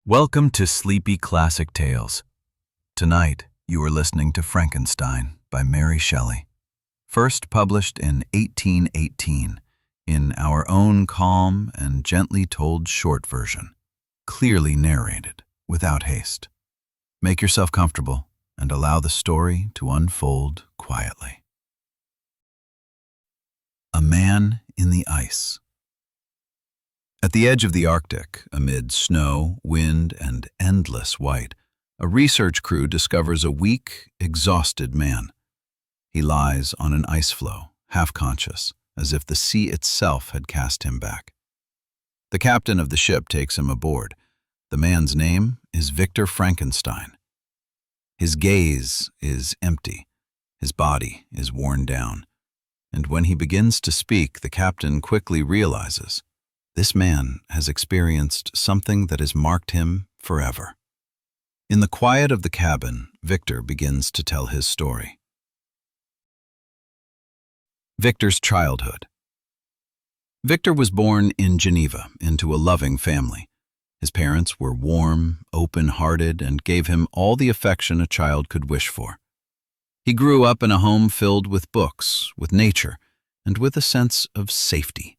Welcome to Sleepy Classic Tales. Tonight, you are listening to Frankenstein by Mary Shelley, first published in 1818 in our own calm and gently told short version, clearly narrated, without haste. Make yourself comfortable and allow the story to unfold quietly. A Man in the Ice. At the edge of the Arctic, amid snow, wind, and endless white, a research crew discovers a weak, exhausted man. He lies on an ice floe, half-conscious, as if the sea itself had cast him back. The captain of the ship takes him aboard. The man's name is Victor Frankenstein. His gaze is empty. His body is worn down. And when he begins to speak, the captain quickly realizes this man has experienced something that has marked him forever. In the quiet of the cabin, Victor begins to tell his story. Victor's childhood. Victor was born in Geneva into a loving family. His parents were warm, open-hearted, and gave him all the affection a child could wish for. He grew up in a home filled with books, with nature, and with a sense of safety.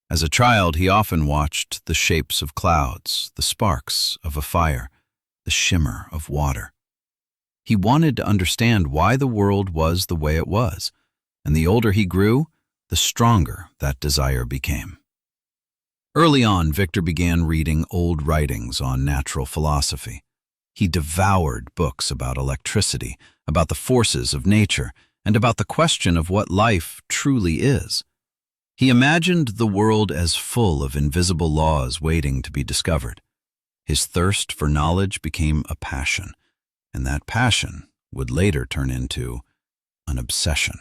As a child, he often watched the shapes of clouds, the sparks of a fire, the shimmer of water. He wanted to understand why the world was the way it was, and the older he grew, the stronger that desire became. Early on, Victor began reading old writings on natural philosophy. He devoured books about electricity, about the forces of nature, and about the question of what life truly is. He imagined the world as full of invisible laws waiting to be discovered. His thirst for knowledge became a passion, and that passion would later turn into an obsession.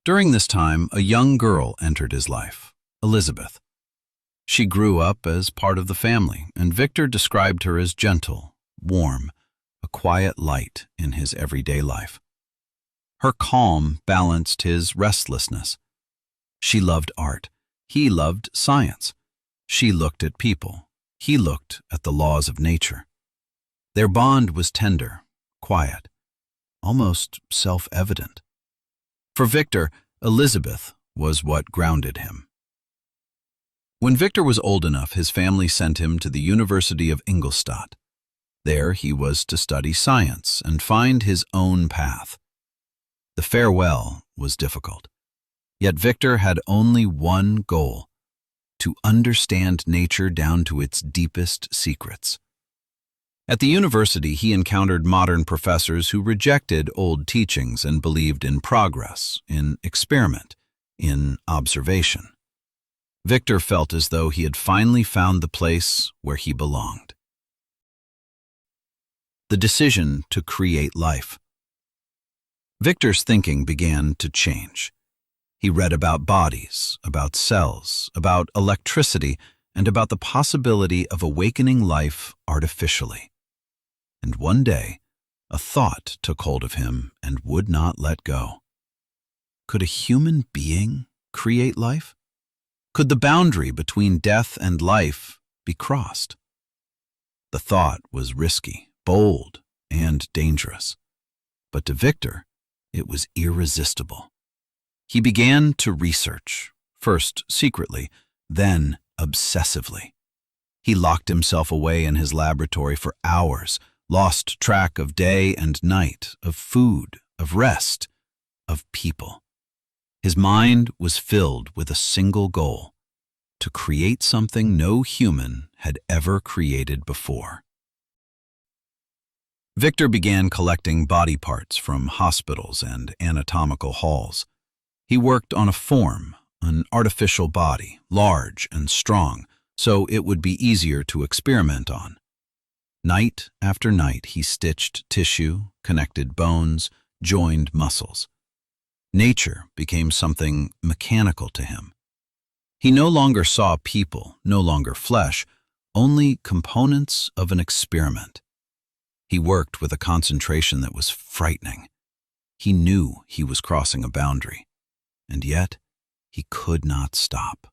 During this time, a young girl entered his life, Elizabeth. She grew up as part of the family, and Victor described her as gentle, warm, a quiet light in his everyday life. Her calm balanced his restlessness. She loved art. He loved science. She looked at people. He looked at the laws of nature. Their bond was tender, quiet, almost self-evident. For Victor, Elizabeth was what grounded him. When Victor was old enough, his family sent him to the University of Ingolstadt. There he was to study science and find his own path. The farewell was difficult. Yet Victor had only one goal: to understand nature down to its deepest secrets. At the university, he encountered modern professors who rejected old teachings and believed in progress, in experiment, in observation. Victor felt as though he had finally found the place where he belonged. The decision to create life. Victor's thinking began to change. He read about bodies, about cells, about electricity, and about the possibility of awakening life artificially. And one day, a thought took hold of him and would not let go. Could a human being create life? Could the boundary between death and life be crossed? The thought was risky, bold, and dangerous. But to Victor, it was irresistible. He began to research, first secretly, then obsessively. He locked himself away in his laboratory for hours, lost track of day and night, of food, of rest, of people. His mind was filled with a single goal: to create something no human had ever created before. Victor began collecting body parts from hospitals and anatomical halls. He worked on a form, an artificial body, large and strong, so it would be easier to experiment on. Night after night, he stitched tissue, connected bones, joined muscles. Nature became something mechanical to him. He no longer saw people, no longer flesh, only components of an experiment. He worked with a concentration that was frightening. He knew he was crossing a boundary. And yet, he could not stop.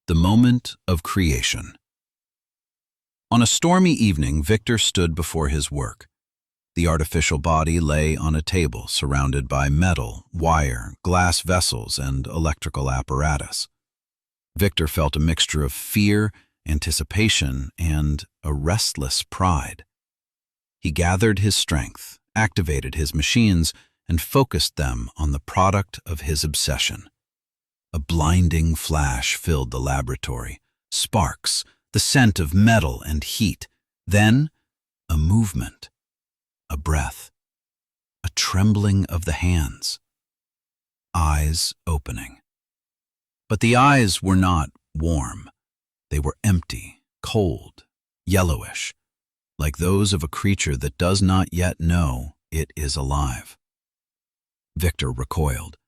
The moment of creation. On a stormy evening, Victor stood before his work. The artificial body lay on a table surrounded by metal, wire, glass vessels, and electrical apparatus. Victor felt a mixture of fear, anticipation, and a restless pride. He gathered his strength, activated his machines, and focused them on the product of his obsession. A blinding flash filled the laboratory, sparks, the scent of metal and heat, then a movement, a breath, a trembling of the hands, eyes opening. But the eyes were not warm. They were empty, cold, yellowish, like those of a creature that does not yet know it is alive. Victor recoiled.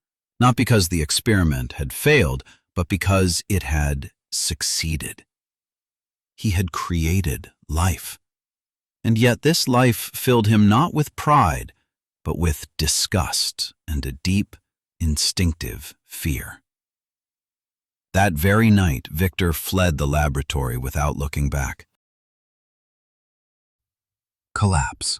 Not because the experiment had failed, but because it had succeeded. He had created life. And yet this life filled him not with pride, but with disgust and a deep, instinctive fear. That very night, Victor fled the laboratory without looking back. Collapse.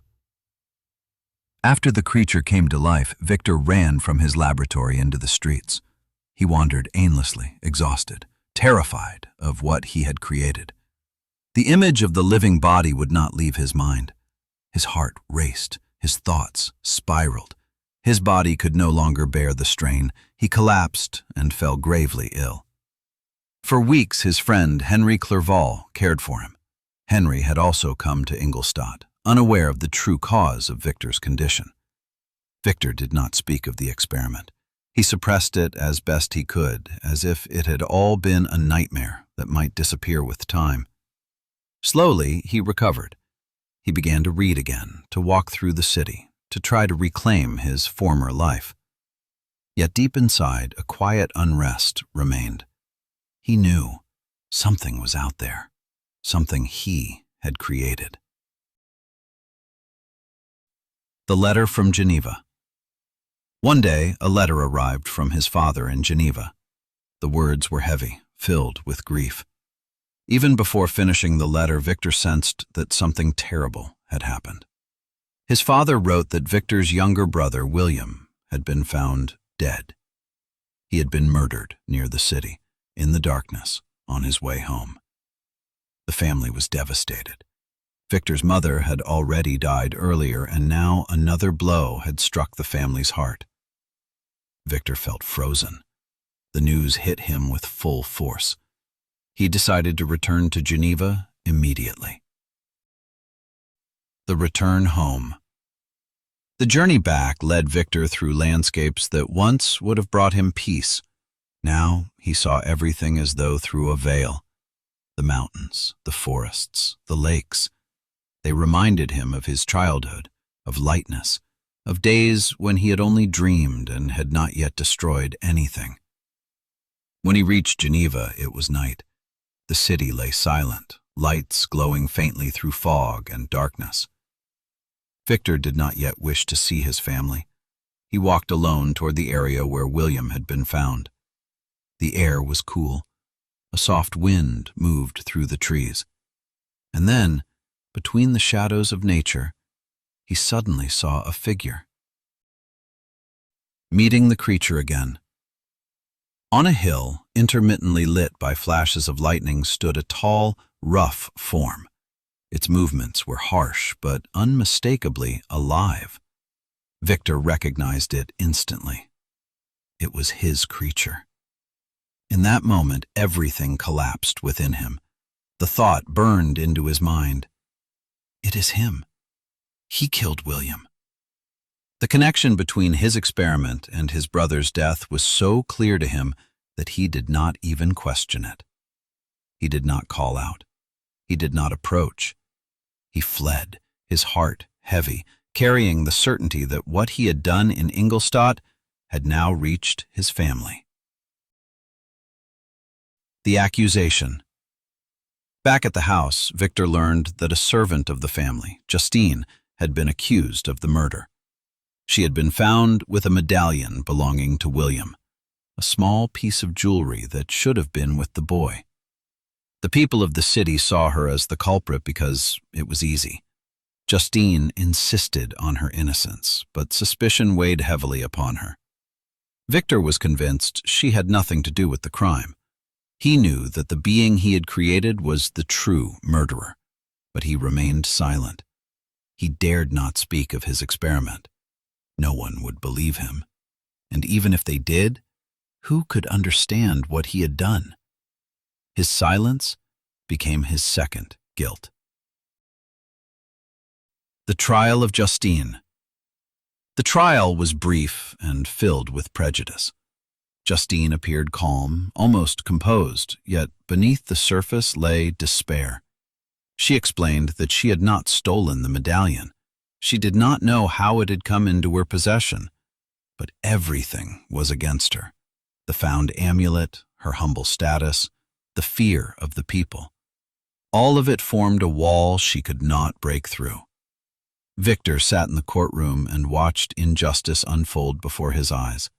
After the creature came to life, Victor ran from his laboratory into the streets. He wandered aimlessly, exhausted, terrified of what he had created. The image of the living body would not leave his mind. His heart raced, his thoughts spiraled. His body could no longer bear the strain. He collapsed and fell gravely ill. For weeks, his friend Henry Clerval cared for him. Henry had also come to Ingolstadt, unaware of the true cause of Victor's condition. Victor did not speak of the experiment. He suppressed it as best he could, as if it had all been a nightmare that might disappear with time. Slowly, he recovered. He began to read again, to walk through the city, to try to reclaim his former life. Yet deep inside, a quiet unrest remained. He knew something was out there, something he had created. The letter from Geneva. One day, a letter arrived from his father in Geneva. The words were heavy, filled with grief. Even before finishing the letter, Victor sensed that something terrible had happened. His father wrote that Victor's younger brother, William, had been found dead. He had been murdered near the city, in the darkness, on his way home. The family was devastated. Victor's mother had already died earlier, and now another blow had struck the family's heart. Victor felt frozen. The news hit him with full force. He decided to return to Geneva immediately. The return home. The journey back led Victor through landscapes that once would have brought him peace. Now he saw everything as though through a veil. The mountains, the forests, the lakes. They reminded him of his childhood, of lightness, of days when he had only dreamed and had not yet destroyed anything. When he reached Geneva, it was night. The city lay silent, lights glowing faintly through fog and darkness. Victor did not yet wish to see his family. He walked alone toward the area where William had been found. The air was cool. A soft wind moved through the trees. And then, between the shadows of nature, he suddenly saw a figure. Meeting the creature again. On a hill, intermittently lit by flashes of lightning, stood a tall, rough form. Its movements were harsh, but unmistakably alive. Victor recognized it instantly. It was his creature. In that moment, everything collapsed within him. The thought burned into his mind. It is him. He killed William. The connection between his experiment and his brother's death was so clear to him that he did not even question it. He did not call out. He did not approach. He fled, his heart heavy, carrying the certainty that what he had done in Ingolstadt had now reached his family. The accusation. Back at the house, Victor learned that a servant of the family, Justine, had been accused of the murder. She had been found with a medallion belonging to William, a small piece of jewelry that should have been with the boy. The people of the city saw her as the culprit because it was easy. Justine insisted on her innocence, but suspicion weighed heavily upon her. Victor was convinced she had nothing to do with the crime. He knew that the being he had created was the true murderer, but he remained silent. He dared not speak of his experiment. No one would believe him. And even if they did, who could understand what he had done? His silence became his second guilt. The trial of Justine. The trial was brief and filled with prejudice. Justine appeared calm, almost composed, yet beneath the surface lay despair. She explained that she had not stolen the medallion. She did not know how it had come into her possession. But everything was against her. The found amulet, her humble status, the fear of the people. All of it formed a wall she could not break through. Victor sat in the courtroom and watched injustice unfold before his eyes.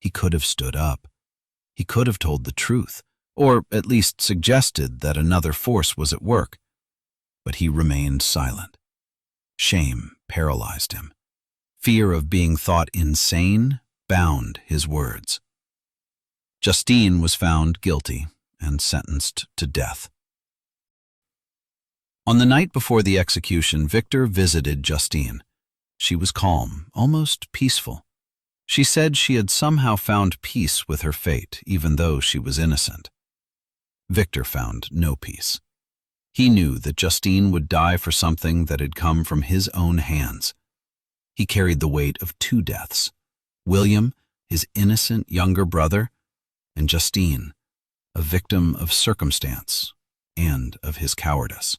He could have stood up. He could have told the truth, or at least suggested that another force was at work. But he remained silent. Shame paralyzed him. Fear of being thought insane bound his words. Justine was found guilty and sentenced to death. On the night before the execution, Victor visited Justine. She was calm, almost peaceful. She said she had somehow found peace with her fate, even though she was innocent. Victor found no peace. He knew that Justine would die for something that had come from his own hands. He carried the weight of two deaths: William, his innocent younger brother, and Justine, a victim of circumstance and of his cowardice.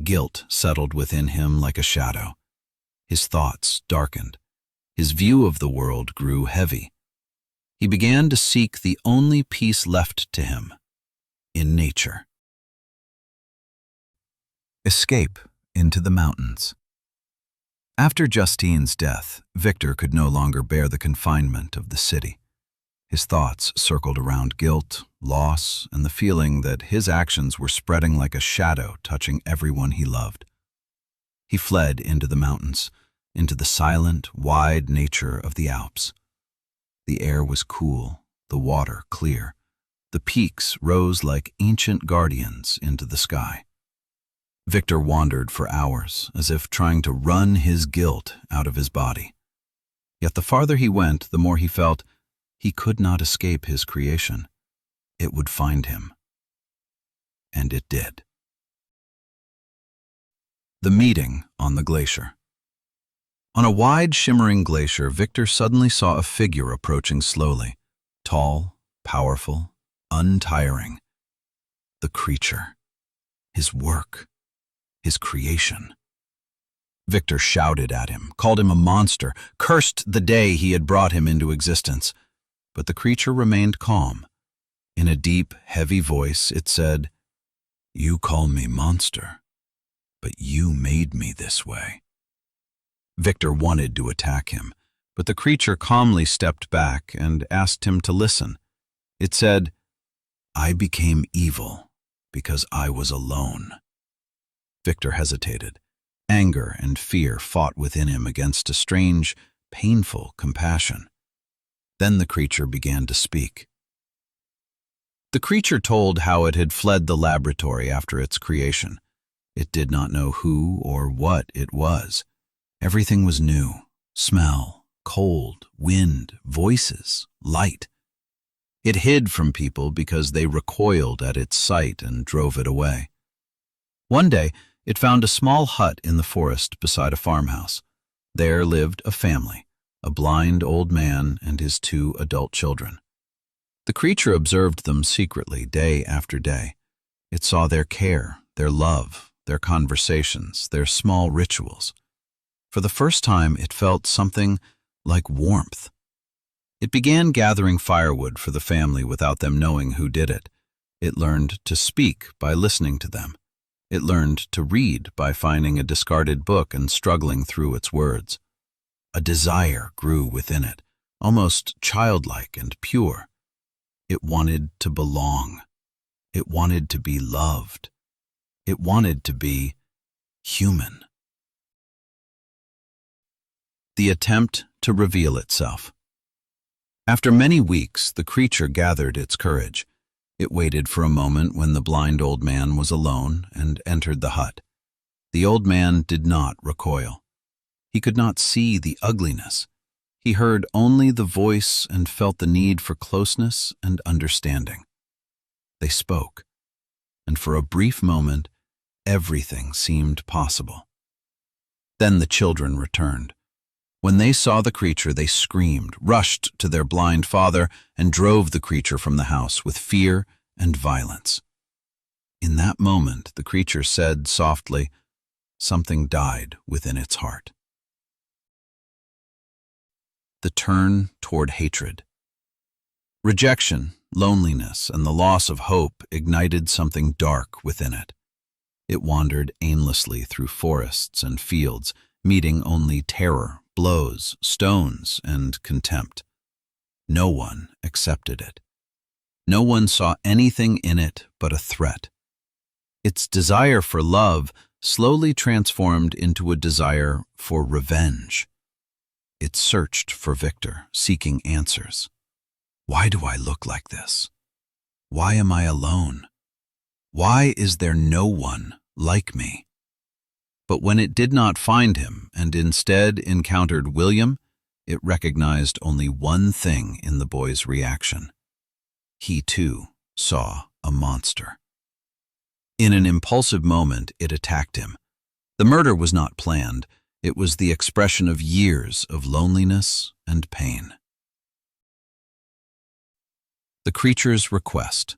Guilt settled within him like a shadow. His thoughts darkened. His view of the world grew heavy. He began to seek the only peace left to him, in nature. Escape into the mountains. After Justine's death, Victor could no longer bear the confinement of the city. His thoughts circled around guilt, loss, and the feeling that his actions were spreading like a shadow touching everyone he loved. He fled into the mountains, into the silent, wide nature of the Alps. The air was cool, the water clear. The peaks rose like ancient guardians into the sky. Victor wandered for hours, as if trying to run his guilt out of his body. Yet the farther he went, the more he felt he could not escape his creation. It would find him. And it did. The meeting on the glacier. On a wide, shimmering glacier, Victor suddenly saw a figure approaching slowly, tall, powerful, untiring. The creature. His work. His creation. Victor shouted at him, called him a monster, cursed the day he had brought him into existence. But the creature remained calm. In a deep, heavy voice, it said, "You call me monster, but you made me this way." Victor wanted to attack him, but the creature calmly stepped back and asked him to listen. It said, "I became evil because I was alone." Victor hesitated. Anger and fear fought within him against a strange, painful compassion. Then the creature began to speak. The creature told how it had fled the laboratory after its creation. It did not know who or what it was. Everything was new: smell, cold, wind, voices, light. It hid from people because they recoiled at its sight and drove it away. One day, it found a small hut in the forest beside a farmhouse. There lived a family, a blind old man and his 2 adult children. The creature observed them secretly day after day. It saw their care, their love, their conversations, their small rituals. For the first time, it felt something like warmth. It began gathering firewood for the family without them knowing who did it. It learned to speak by listening to them. It learned to read by finding a discarded book and struggling through its words. A desire grew within it, almost childlike and pure. It wanted to belong. It wanted to be loved. It wanted to be human. The attempt to reveal itself. After many weeks, the creature gathered its courage. It waited for a moment when the blind old man was alone and entered the hut. The old man did not recoil. He could not see the ugliness. He heard only the voice and felt the need for closeness and understanding. They spoke, and for a brief moment, everything seemed possible. Then the children returned. When they saw the creature, they screamed, rushed to their blind father, and drove the creature from the house with fear and violence. In that moment, the creature said softly, something died within its heart. The turn toward hatred. Rejection, loneliness, and the loss of hope ignited something dark within it. It wandered aimlessly through forests and fields, meeting only terror, blows, stones, and contempt. No one accepted it. No one saw anything in it but a threat. Its desire for love slowly transformed into a desire for revenge. It searched for Victor, seeking answers. Why do I look like this? Why am I alone? Why is there no one like me? But when it did not find him and instead encountered William, it recognized only one thing in the boy's reaction. He too saw a monster. In an impulsive moment, it attacked him. The murder was not planned. It was the expression of years of loneliness and pain. The creature's request.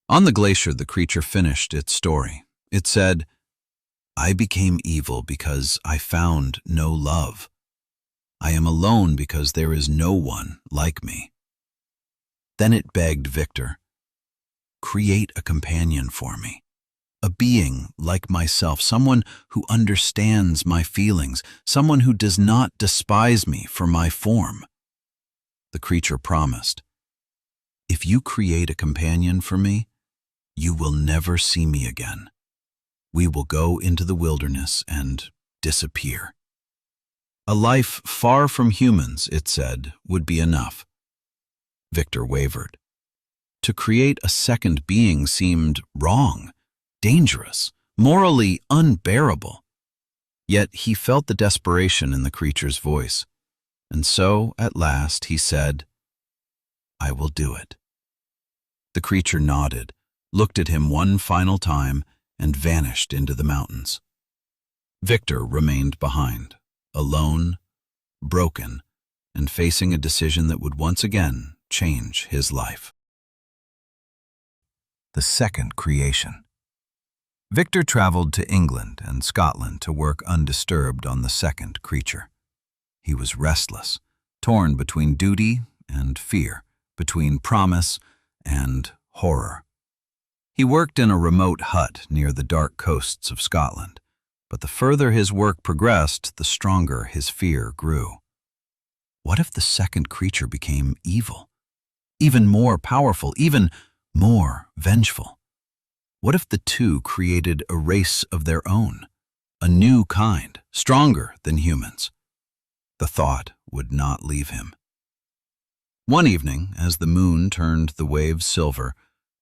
On the glacier, the creature finished its story. It said, I became evil because I found no love. I am alone because there is no one like me. Then it begged Victor, create a companion for me, a being like myself, someone who understands my feelings, someone who does not despise me for my form. The creature promised, if you create a companion for me, you will never see me again. We will go into the wilderness and disappear. A life far from humans, it said, would be enough. Victor wavered. To create a second being seemed wrong, dangerous, morally unbearable. Yet he felt the desperation in the creature's voice, and so, at last, he said, I will do it. The creature nodded, looked at him one final time, and vanished into the mountains. Victor remained behind, alone, broken, and facing a decision that would once again change his life. The second creation. Victor traveled to England and Scotland to work undisturbed on the second creature. He was restless, torn between duty and fear, between promise and horror. He worked in a remote hut near the dark coasts of Scotland, but the further his work progressed, the stronger his fear grew. What if the second creature became evil? Even more powerful, even more vengeful? What if the two created a race of their own, a new kind, stronger than humans? The thought would not leave him. One evening, as the moon turned the waves silver,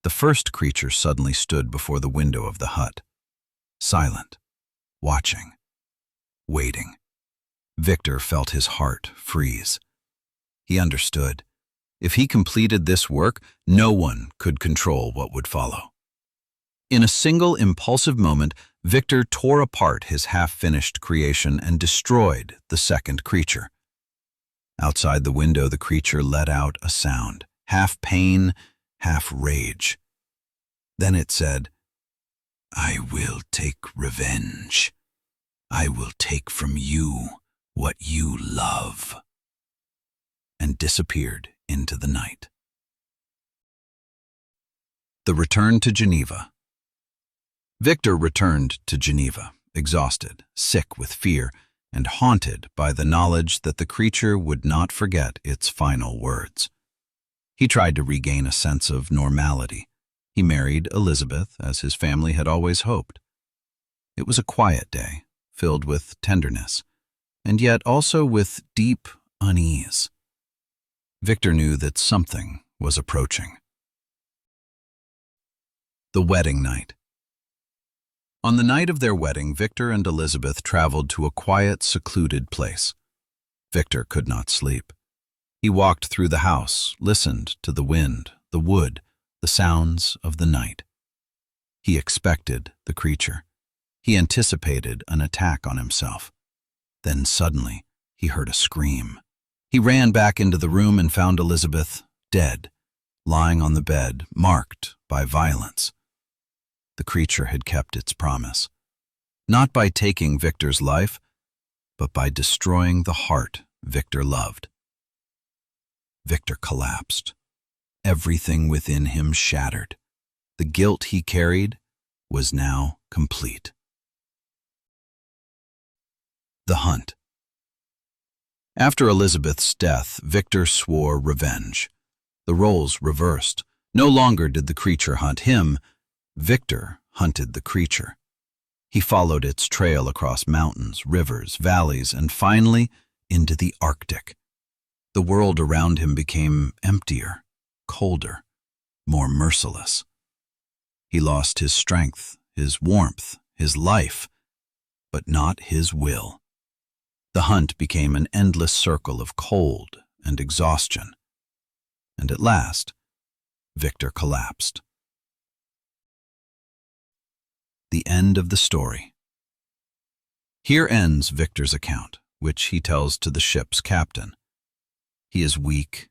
the first creature suddenly stood before the window of the hut, silent, watching, waiting. Victor felt his heart freeze. He understood. If he completed this work, no one could control what would follow. In a single impulsive moment, Victor tore apart his half-finished creation and destroyed the second creature. Outside the window, the creature let out a sound, half pain, half rage. Then it said, I will take revenge. I will take from you what you love. And disappeared into the night. The return to Geneva. Victor returned to Geneva, exhausted, sick with fear, and haunted by the knowledge that the creature would not forget its final words. He tried to regain a sense of normality, He married Elizabeth, as his family had always hoped. It was a quiet day, filled with tenderness, and yet also with deep unease. Victor knew that something was approaching. The wedding night. On the night of their wedding, Victor and Elizabeth traveled to a quiet, secluded place. Victor could not sleep. He walked through the house, listened to the wind, the wood, the sounds of the night. He expected the creature. He anticipated an attack on himself. Then suddenly, he heard a scream. He ran back into the room and found Elizabeth dead, lying on the bed, marked by violence. The creature had kept its promise, not by taking Victor's life, but by destroying the heart Victor loved. Victor collapsed. Everything within him shattered. The guilt he carried was now complete. The hunt. After Elizabeth's death, Victor swore revenge. The roles reversed. No longer did the creature hunt him. Victor hunted the creature. He followed its trail across mountains, rivers, valleys, and finally into the Arctic. The world around him became emptier, colder, more merciless. He lost his strength, his warmth, his life, but not his will. The hunt became an endless circle of cold and exhaustion, and at last, Victor collapsed. The end of the story. Here ends Victor's account, which he tells to the ship's captain. He is weak,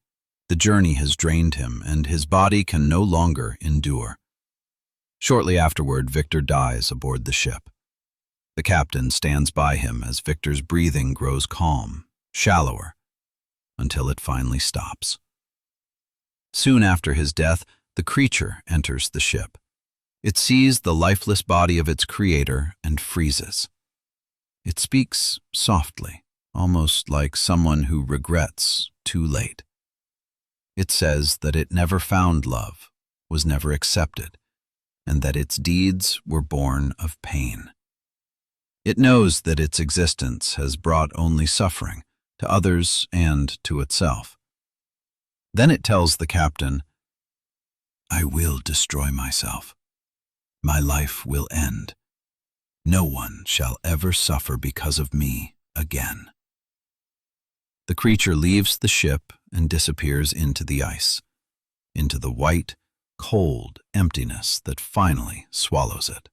the journey has drained him, and his body can no longer endure. Shortly afterward, Victor dies aboard the ship. The captain stands by him as Victor's breathing grows calm, shallower, until it finally stops. Soon after his death, the creature enters the ship. It sees the lifeless body of its creator and freezes. It speaks softly, almost like someone who regrets too late. It says that it never found love, was never accepted, and that its deeds were born of pain. It knows that its existence has brought only suffering to others and to itself. Then it tells the captain, "I will destroy myself. My life will end. No one shall ever suffer because of me again." The creature leaves the ship and disappears into the ice, into the white, cold emptiness that finally swallows it.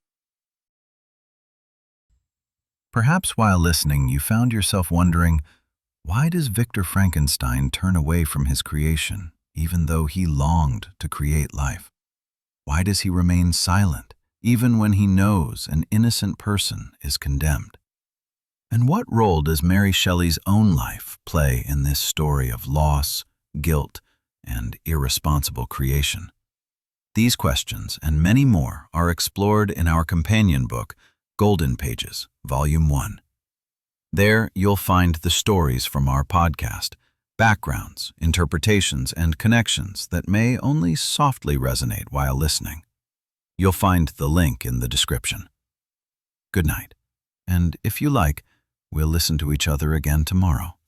Perhaps while listening, you found yourself wondering, why does Victor Frankenstein turn away from his creation, even though he longed to create life? Why does he remain silent, even when he knows an innocent person is condemned? And what role does Mary Shelley's own life play in this story of loss, guilt, and irresponsible creation? These questions and many more are explored in our companion book, Golden Pages, Volume 1. There you'll find the stories from our podcast, backgrounds, interpretations, and connections that may only softly resonate while listening. You'll find the link in the description. Good night, and if you like, we'll listen to each other again tomorrow.